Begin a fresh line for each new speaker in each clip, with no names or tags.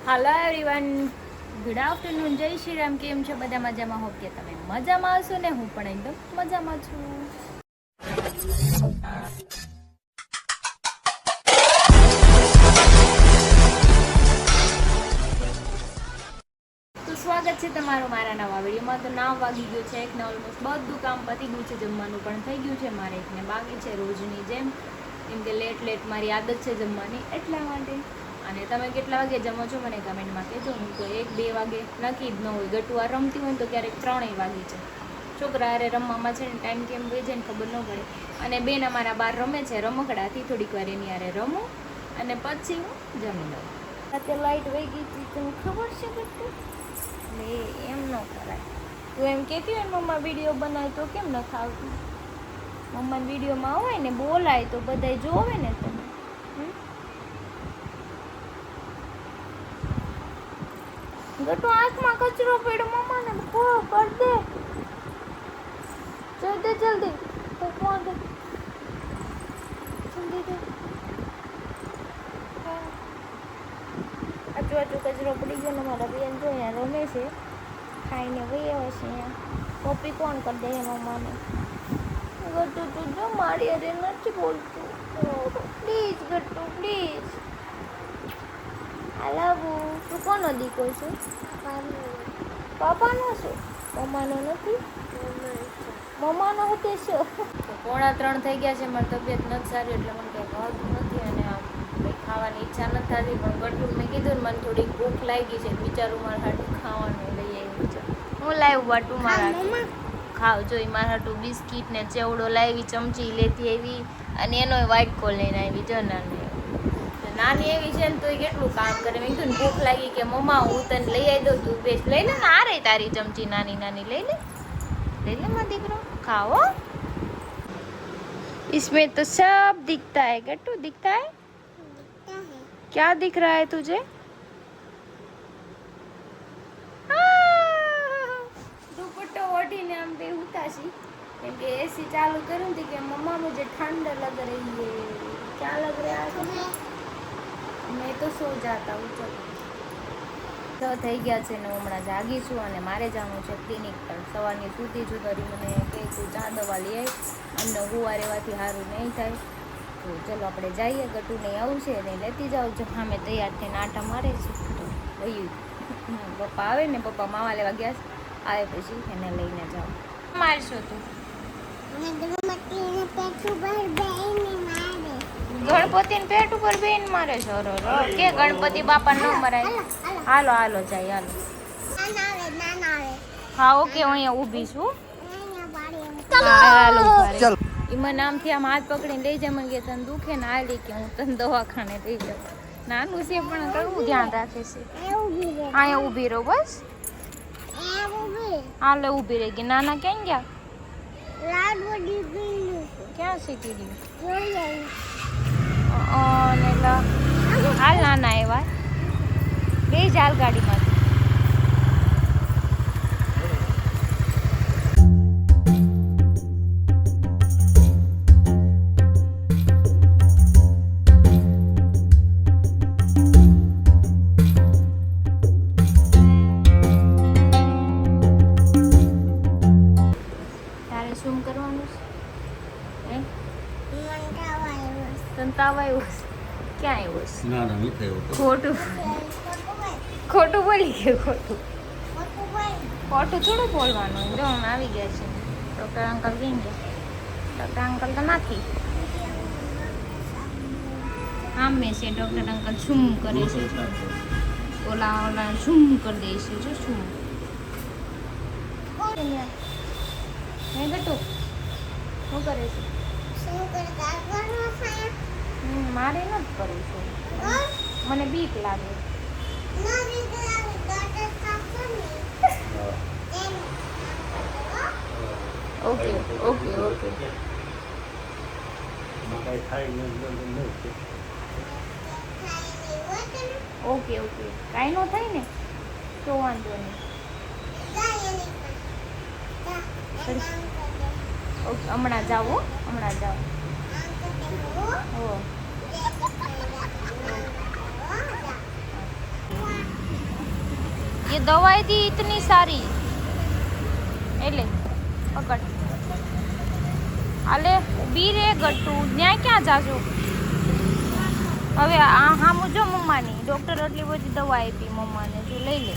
Hello everyone, good afternoon, જય શ્રી રામ. કેમ છો બધા? મજામાં હો કે તમે મજામાં હશો ને? હું પણ એકદમ મજામાં છું. તો સ્વાગત છે તમારું મારા નવા વિડીયોમાં. તો 9 વાગી ગયું છે, એકને ઓલમોસ્ટ બધું કામ પતી ગયું છે, જમવાનું પણ થઈ ગયું છે. મારે એકને બાકી છે રોજની જેમ, કેમ કે લેટ મારી આદત છે જમવાની, એટલા માટે. અને તમે કેટલા વાગે જમો છો મને કમેન્ટમાં કહેજો. હું તો 1-2 વાગે નક્કી જ ન હોય. ગટુઆ રમતી હોય તો ક્યારેક 3 વાગી છે. છોકરા અરે રમવામાં છે ને ટાઈમ કેમ વહી જાય ને ખબર ન પડે. અને બેન અમારા બહાર રમે છે રમકડાથી, થોડીક વાર એની યારે રમું અને પછી હું જમી લઉં. અત્યારે લાઇટ વહી ગઈ હતી, તમને ખબર છે ગટુ? એટલે એમ ન કરાય. તું એમ કહેતી હોય મમ્મા વિડીયો બનાય તો કેમ ન ખાવતી? મમ્માને વિડીયોમાં હોય ને બોલાય તો બધાય જોવે ને તમે. ગટુ આંખમાં કચરો પડ્યો મમ્માને કર દે. જલ્દી કોણ દે જલ્દી દે. આજુ કચરો પડી ગયો ને મારા બેન જો અહીંયા રમે છે, ખાઈને વહી આવે છે. અહીંયા કોપી કોણ કરી દે મમ્માને? ગટુ તું જો મારી અરે નથી બોલતું, please Gatu please. I love you. તું કોનો દીકરો છે? પાપાનો છે, મમ્માનો નથી. મમ્માનો હતો છે. 2:45 થઈ ગયા છે, મારી તબિયત નથી સારી એટલે મને કંઈ ભાવતું નથી અને આમ કંઈ ખાવાની ઈચ્છા નથી થતી. પણ ગટુ મેં કીધું ને મને થોડીક ભૂખ લાગી છે, બિચારું મારા હાટું ખાવાનું લઈ આવ્યું છે. હું લાવ્યું બાટું મારા ખાવ જોઈ મારા હાટું બિસ્કીટ ને ચેવડો લાવી, ચમચી લેતી આવી અને એનો વાટકો લઈને આવી. જો નાની એવી છે ને તો કેટલું કામ કરે. મેં કીધું ને ભૂખ લાગી કે મમ્મા હું તને લઈ આવી દઉં, તું બેસ લઈ લે ને. આ રહી તારી ચમચી નાની લઈ લે મારા દીકરો, खाओ. इसमें तो सब दिखता है गट्टू, दिखता है? क्या दिख रहा है तुझे? दुपट्टो ओढ़ीने हम बेहुता सी, क्योंकि एसी चालू करूँ थी कि मम्मा मुझे ठंड लग रही है. क्या लग रहा है? मैं तो सो जाता हूँ. चलो તો થઈ ગયા છે ને હમણાં જાગી છું અને મારે જવાનું છે ક્લિનિક પર. સવારની સૂતી છું તરી મને કહે તું ચા દવા લઈ આવી, અમને હુવા રહેવાથી સારું નહીં થાય. તો ચલો આપણે જઈએ. ગટુને આવું છે ને લેતી જાઉં જો. હા મેં તૈયાર થઈને આટા મારે છે તો વયું. પપ્પા આવે ને, પપ્પા માવા લેવા ગયા છે, આવે પછી એને લઈને જાઉં. મારશો તું? ગણપતિને પેટ ઉપર બેન મારે છે. કે ગણપતિ બાપા ન મરાય. હાલો જાય હાલો. હા ઓકે, હું અહીંયા ઊભી છું. હાલો એમાં નામથી આમ હાથ પકડીને લઈ જાય. મને કે તને દુખે ને હાલી કે હું તને દવાખાને લઈ જાઉં. નાનું છે પણ ઘણું ધ્યાન રાખે છે. અહીંયા ઊભી રહો બસ. હાલો ઊભી રહી ગઈ. નાના ક્યાં ગયા? ક્યાં શીખી ગયું? હાલ નાના એવા બે હાલ ગાડીમાં. તારે શું કરવાનું છે? તાવ આવ્યો? ક્યાં આવ્યો? ખોટું બોલી ગયું. ખોટું થોડું બોલવાનું. જો અમે આવી ગયા છે. ડૉક્ટર અંકલ કેમ ગયા? ડૉક્ટર અંકલ તો નથી. આમ મેં છે ડૉક્ટર અંકલ શું કરે છે? ઓલા શું કરી દે છે? જો શું હે ગટુ શું કરે છે? મારે નથી કરવું છે, મને બીક લાગે. ઓકે કાંઈ ન થાય ને તો વાંધો નહીં. ઓકે હમણાં જાઓ. હો ये दवाई थी इतनी सारी एले पकड़ आले उभी रे गट्टू न्याय क्या जाजो હવે હા મુજો મમ્માની ડોક્ટર એટલી બધી દવા આપી મમ્માને જો લઈ લે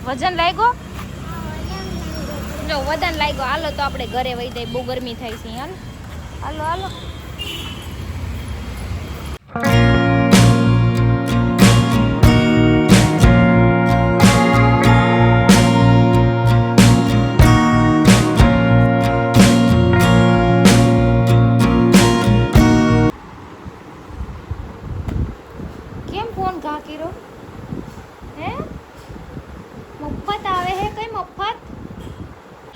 વજન લાગ્યો જો વજન લાગ્યો હાલો તો આપણે ઘરે વહી જાય બહુ ગરમી થાય છે હાલ હાલો હાલો કેમ ફોન ઘા કર્યો હે મફત આવે હે કઈ મફત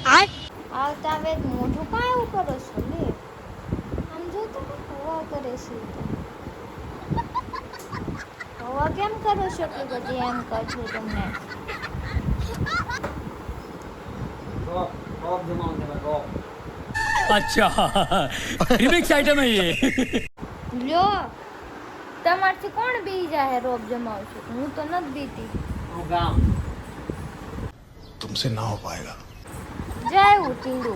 આવતા આવે મોઢું કાં એવું કરો છો લે આમ જો તો હવા કરે છે હવા કેમ કરો છો કે બધી એમ કહો છો તમને
अच्छा रिमिक्स आइटम है ये
લ્યો તમારથી કોણ બી જાય રોબ જમાવશે હું તો નથી દીધી
तुमसे ना हो पाएगा
જાય હું ટીંડુ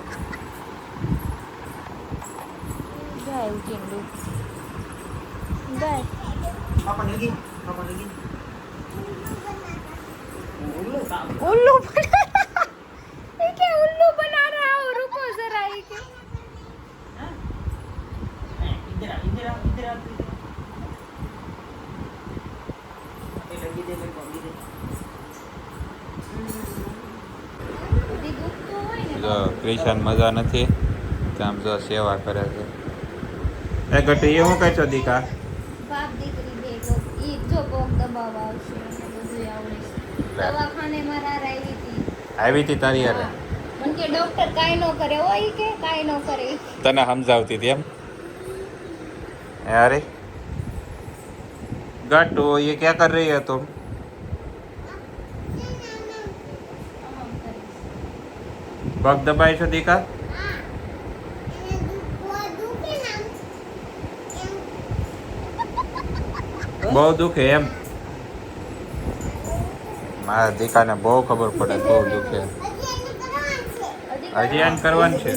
જાય હું ટીંડુ જાય उल्लू ये क्या उल्लू बना रहा हो रुको जरा ये क्या
જો ક્રિશન મજા નથી આમ જો સેવા કરે છે એ ગટી એ હું કહે છો દીકા
બાપ દીકરી બે ઈ જો કોક દબાવવા આવશે એટલે બધું આવડે છે દવાખાને મારા આવી હતી
આવી હતી તારી યારે
મને કે ડોક્ટર કાઈ ન કરે ઓય કે કાઈ ન કરે
તને સમજાવતી હતી એમ अरे गट्टू ये क्या कर रही है तुम पग दबाई छो दीका બહુ દુખે એમ મારા દીકાને બહુ ખબર પડે બહુ દુખે હજી આન કરવાનું છે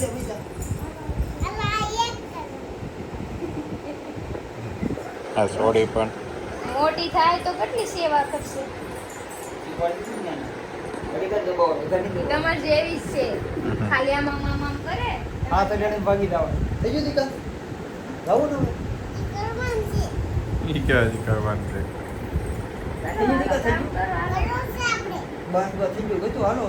આ સોડી પણ
મોટી થાય તો કેટલી સેવા કરશે તમાર જેવી જ છે ખાલી આમ આમ આમ કરે
હા તો લેને ભાગી જાવ થઈ ગયું દીકા જાવું ને
ઈ કે હજી કરવાનું છે
થઈ ગયું દીકા થઈ ગયું બસ બસ થઈ ગયું ગતું હાલો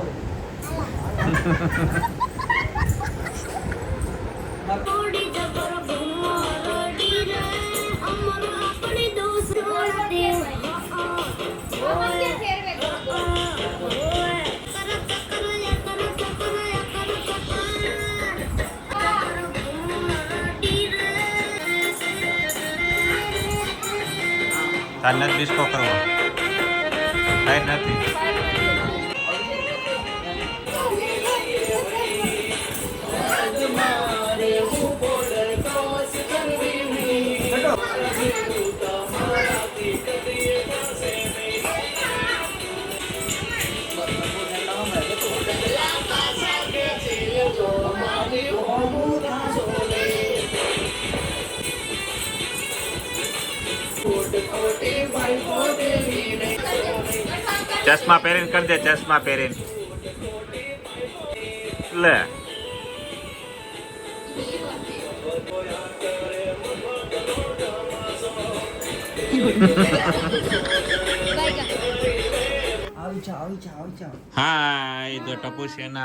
તાર નથી ડિસ્કો કરવો કાંઈ નથી ચશ્મા પહેરીને કરી દે ચશ્મા પહેરીને લે
આવી જા
हाँ ये तो टप्पू सेना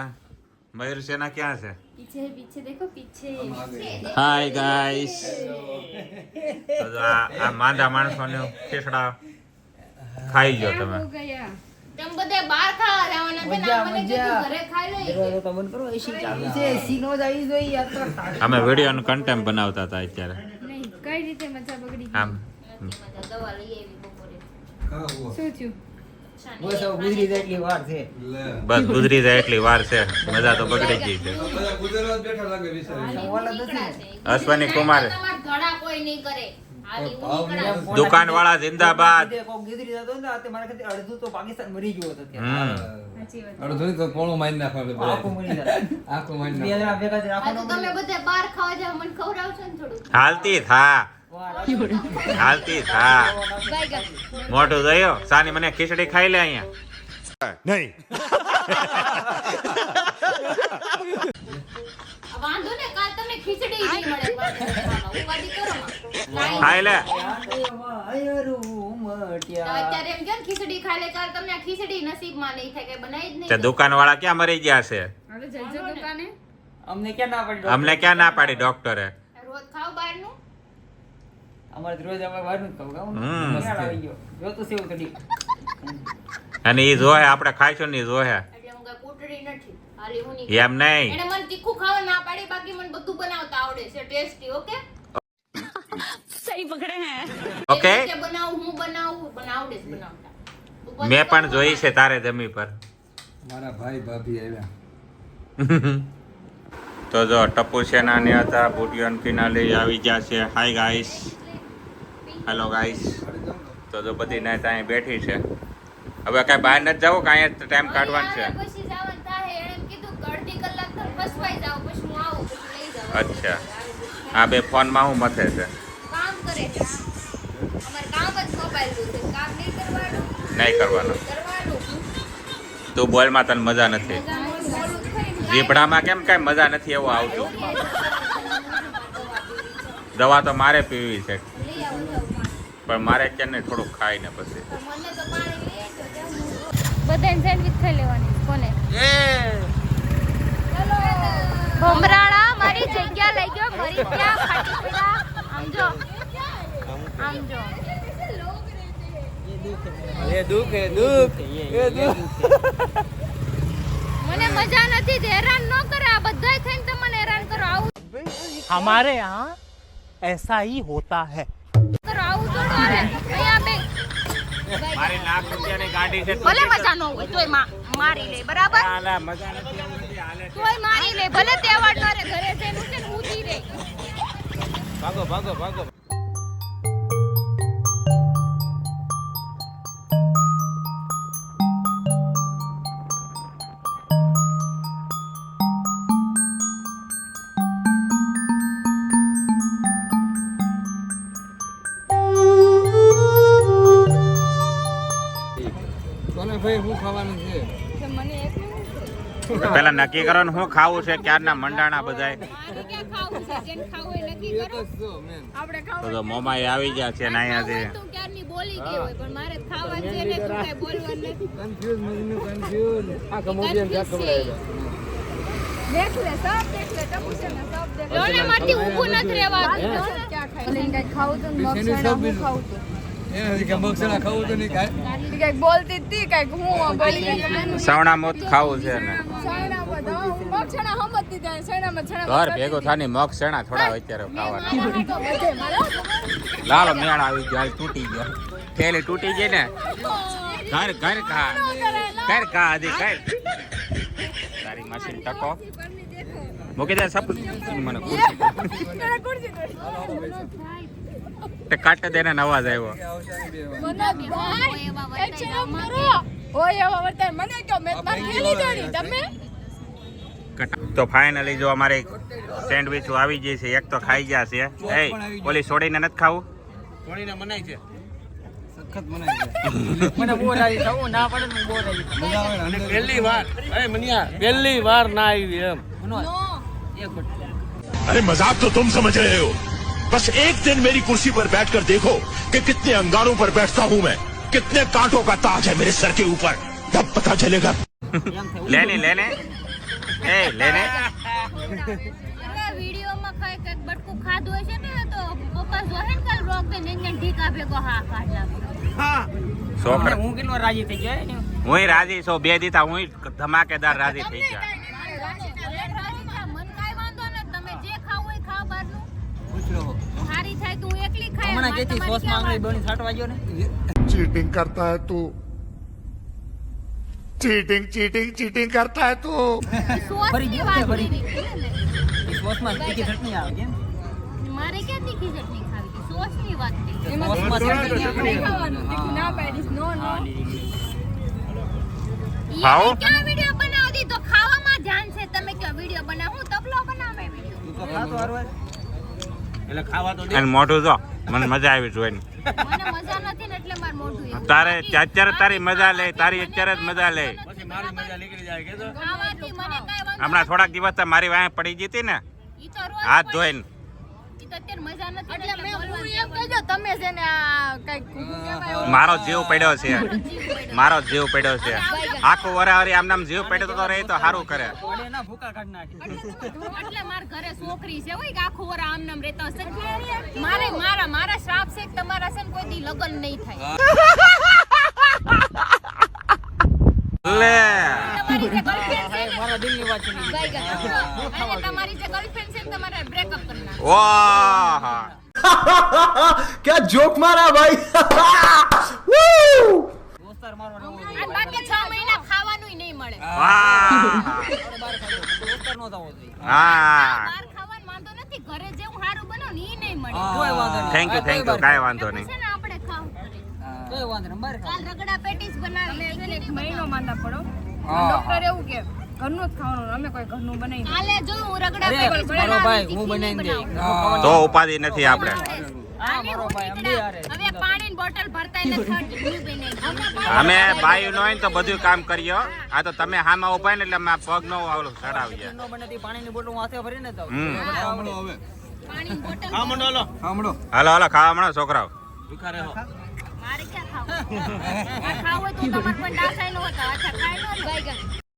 मयूर सेना क्या है
पीछे पीछे देखो पीछे
हाय गाइस तो आ मांदा माणसोને ખીસડા ખાઈ ગયો તમે
તમ બધે બહાર ખાવા જવાના છે ને મને કીધું ઘરે ખાઈ લઈ
દરવાજો તો બંધ કરો એસી ચાલુ છે એસી નો જાય જોઈએ આ તો
અમે વિડિયોનું કન્ટેન્ટ બનાવતા હતા અત્યારે
નહીં કઈ રીતે મજા બગડી
આમ
મજા દવા લઈ આવી બપોરે શું થયું
બસ હવે ગુજરી જાય એટલી વાર છે
બસ ગુજરી જાય એટલી વાર છે મજા તો બગડી ગઈ છે
ઓલા નથી
અશ્વની કુમાર
તમાર ધડા કોઈ નહીં કરે હાલી હું નીકળાશ.
દુકાનવાળા જિંદાબાદ.
કોક ગીધરી જતો ને તો મારા ખાતે અડધું તો પાકિસ્તાન મરી ગયો હતો
હમ.
સાચી વાત.
અડધું તો પોણું મારી નાખવા
આખું મરી જાય
આખું મારી
બે
નાખવા
જણા ભેગા થઈને
આ તો
આખું
તમે બધા બહાર ખાવા જાવ મને ખવડાવશો ને થોડું.
હાલતી થા હાલતી થા
બાય ગા.
મોટું જોયો સાની મને ખીચડી ખાઈ લે અહીંયા
नहीं
વાંધો ને કાલ તમને ખીચડી નહીં મળે ઉપાડી કરો માં. કાંઈ
ખાઈ લે
અત્યારે એમ કે ખીચડી ખાઈ લે કાલ તમને આ ખીચડી નસીબમાં નહીં થાય કે બનાવી જ
તે
નહીં.
દુકાનવાળા ક્યાં મરી ગયા છે
હવે જજો દુકાને.
અમને ક્યાં ના પડી
અમને ક્યાં ના પાડી ડોક્ટરે
રોજ ખાવ બહારનું.
અમારે તો રોજ અમારે બહારનું જ ખાવું ગાવું
હમ.
મસ્ત આવી ગયો જોતું સેવ કઢી
અને ઈ જોહે આપણે ખાઈશું ને ઈ જોહે
એટલે હું કઈ કૂટડી નથી. હાલી હું નહીં.
એમ નહીં
એને મને તીખું ખાવા ના પાડી બાકી મને બધું બનાવતા આવડે છે ટેસ્ટી. ઓકે
ઓકે
જે બનાવું હું બનાવું પણ આવડે છે બનાવતા. તું પછી
મેં પણ
કરો
જોઈ
માં.
છે તારે જમી પર
મારા ભાઈ ભાભી આવ્યા
તો જો ટપુ સેના ને હતા બુટિયન ફિનાલે આવી ગયા છે હાય ગાઈસ હેલો ગાઈસ તો જો બધી નાઈટ અહીં બેઠી છે હવે કાંઈ બહાર નથી જવું કાંઈ ટાઈમ કાઢવાનો છે
હવે પછી જવાનું થાય. એણે એમ કીધું કે અડધી કલાક તમે ફસવાઈ જાઓ પછી હું આવું પછી લઈ જાઉં.
અચ્છા આ બે ફોનમાં હું મથે છે
કામ કરે છે. અમારે કામ જ મોબાઈલ નું છે. કામ નહીં કરવાનું.
નહીં કરવાનું
કરવાનું.
તું બોલમાં તને મજા નથી
મોડું થઈને
રીપડામાં કેમ કાંઈ મજા નથી એવું આવતું દવા તો મારે પીવી છે
લઈ આવો જાઉં પાણી.
પણ મારે ક્યાં નહીં થોડુંક ખાઈને પછી
મને તો પાણી લઈ આવજો બધાને સેન્ડવિચ ખાઈ લેવાની કોને ભમરાળા મારી જગ્યા લઈ ગયો મરી ગયા ફાટી પડ્યા આમ જો
એ દુઃખ એ દુઃખ એ દુઃખ
મને મજા નથી જ હેરાન ન કરે આ બધાય થઈને તમને હેરાન કરો આવું
हमारे यहाँ ऐसा ही होता है
કરો આવું થોડું હાલે અહીંયા બે
મારી લાખ રૂપિયાની ગાડી છે
ભલે મજા ન હોય તોય મારી લે બરાબર
હાલે મજા નથી આવતી હાલે
તોય મારી લે ભલે તહેવાર મારે ઘરે જઈને છે ને ઊભી રહે
ભાગો ભાગો ભાગો કોને ભાઈ શું ખાવાનું છે
પેલા નક્કી કરો ને શું ખાવું છે ક્યારના મંડાણા બધાય
મારે ક્યાં ખાવું છે જેને ખાવું હોય નક્કી
એ
કરો
તો શું મેન
આપણે
તો
ખાવું
તો મોમાઈ આવી ગયા છે ને અહીંયાથી
તું ક્યારની બોલી ગઈ હોય પણ મારે ખાવા છે ને તું કઈ બોલવાનું નથી
કન્ફ્યુઝ મજનુ કન્ફ્યુઝ આ કમોડિયન ક્યાં ખબર
લોને માંથી ઊભું નથી રહેવાતું
એનાથી કે મગસણા ખાવું તો નહીં કાંઈ
બોલતી હતી કઈક હું બોલી ગઈ
સવણા મોત ખાવું છે ને
મગછણા હમતી જાય સણામાં છણા
ઘર ભેગો થાની મગ સેણા થોડા અત્યારે ખાવાના લાલો મેળ આવી ગયો હાલ તૂટી ગયો થેલી તૂટી ગઈ ને ઘર ઘર ખા ઘર ખા હજી ઘર તારી મશીન ટકો મૂકી દે સપ મને ખુરશી તે કાટ દે ને અવાજ આવ્યો
ઓય એવા વર્તાય મને કયો મેં તમારી ખેલી દોડી તમે
તો ફાઇનલી જો અમારી સેન્ડવિચ આવી ગઈ છે એક તો ખાઈ ગયા છે એ ઓલી છોડીને નથી ખાવું
સખત મનાય છે
મને બોર આવી થવું ના પડે ને બોર આવી
મજા આવે ને
પહેલી વાર અરે મનિયા પહેલી વાર ના આવી એમ
अरे मजाक तो तुम समझ रहे हो बस एक दिन मेरी कुर्सी पर बैठकर देखो कि कितने अंगारों पर बैठता हूँ मैं कितने कांटों का ताज है मेरे सर के ऊपर तब पता चलेगा
લેને લેને એ લેને
વિડીયોમાં કઈ કઈક બટકું ખાધું હશે ને તો પપ્પા જોહે ને કાલ રોક દે ને ઢીકા ભેગો હા કાઢલા
છોકરા
હું કેટલો રાજી થઈ ગયો
હું રાજી છો બે દીધા હું ધમાકેદાર રાજી થઈ ગયા
મન કાઈ વાંધો ને તમે જે ખાવ હોય ખાવ બહારનું
પૂછ લો
હારી થાય તું એકલી ખાય
હમણાં કેતી સોસ માં આંગળી બની છાંટવા ગયો ને
चीटिंग करता है तू चीटिंग चीटिंग चीटिंग करता है तू
સોસ
ફરી
ની
ગયું
વાત
કે ફરી?
કરી હતી ને
સોસ માં તીખી ચટણી આવે કેમ
મારે ક્યાં તીખી ચટણી ખાવી હતી સોસ ની વાત થઈ.
એમાં
મોસમાં
તીખું
તીખું
નહીં ખાવાનું. તીખું ના પાડીશ. નો નો.
ખાઓ?
ઈ ક્યાં વિડિયો બનાવી દીધો? ખાવામાં ધ્યાન છે. તમે કયો વિડિયો બનાવો? હું તબલો બનાવે વિડિયો.
તું તો ખાતો હારવાર એટલે ખાવા તો દે
અને મોઢું જો મને મજા આવી જોઈને.
મને મજા નથી ને એટલે માર મોઢું એવું.
તારે અત્યારે તારી મજા લે, તારી અત્યારે જ મજા લે.
પછી મારી મજા નીકળી જાય કે તો
ખાવાથી મને કાંઈ વાંધો
હમણાં થોડાક દિવસ તો મારી વાંહે પડી ગઈ હતી ને,
ઈ તો રોજ
હાથ
હોય.
ધોઈને.
ઈ તો અત્યારે મજા નથી
એટલે મેં
બોલવાનું
હું એમ કહેજો તમે છે ને આ કઈક કહેવાય ઓલું.
મારો જીવ પડ્યો છે,
જીવ પડ્યો.
મારો જીવ પડ્યો છે. આખું વરાવરી આમ નામ જીવ પડ્યો તો રહે તો સારું કરે.
વડે ના ભૂકા કાઢ નાખે
એટલે માર ઘરે છોકરી છે હોય કે આખું વર આમ નામ રહેતા હશે મારા શ્રાપ છે કે તમારા છે ને કોઈ દી લગ્ન નહીં થાય.
લે
તમારી જે girlfriend છે ને,
મારા દિલની વાત છે
અને તમારી જે girlfriend છે ને તમારે બ્રેકઅપ કરી નાખો.
વાહ
क्या जोक मारा भाई
દોસ્તાર મારો રહેવો
અને બાકી 6 મહિના ખાવાનુંય નહીં મળે.
વાહ
દોસ્તાર નો થવો જોઈએ
હા
બહાર ખાવાનું વાંધો નથી, ઘરે જેવું સારું બનો ને ઈ નહીં મળે.
કોઈ વાંધો નહીં
થેન્ક યુ કાંઈ વાંધો
છે
નહીં.
ને આપણે ખાવ.
કોઈ વાંધો નહીં બહાર
કાલ રગડા પેટીસ બનાવી
અમે છે ને એક મહિનો માંદા પડો
હા.
ડોક્ટર એવું કે ઘરનું જ ખાવાનું અમે કોઈ ઘરનું બનાવી નહીં.
કાલે જો હું રગડા
અરે
પેટીસ
મારો ભાઈ
બનાવી
હું બનાવીને દે
તો ઉપાધિ નથી આપણે.
હા મારો ભાઈ અમને યાર
હવે પાણીની બોટલ ભરતા એને થર્ડ ન્યુ બને.
અમે બાયું ન હોય ને તો બધું કામ કરીએ. આ તો તમે હામાં ઉભા ને એટલે અમે આ પગ નો ઓલું ચડાવીએ.
નો બને તે પાણીની બોટલ હું હાથે ભરીને તો
હમ.
સાંભળો હવે
પાણીની બોટલ
સાંભળો
હાલો હાલો ખાવા મળો છોકરાઓ.
ભૂખા રહો
મારે ક્યાં ખાવું? આ ખાવું હોય તો તમારે પણ ડાસાઈ નો હતા. અચ્છા ખાઈ લો ને.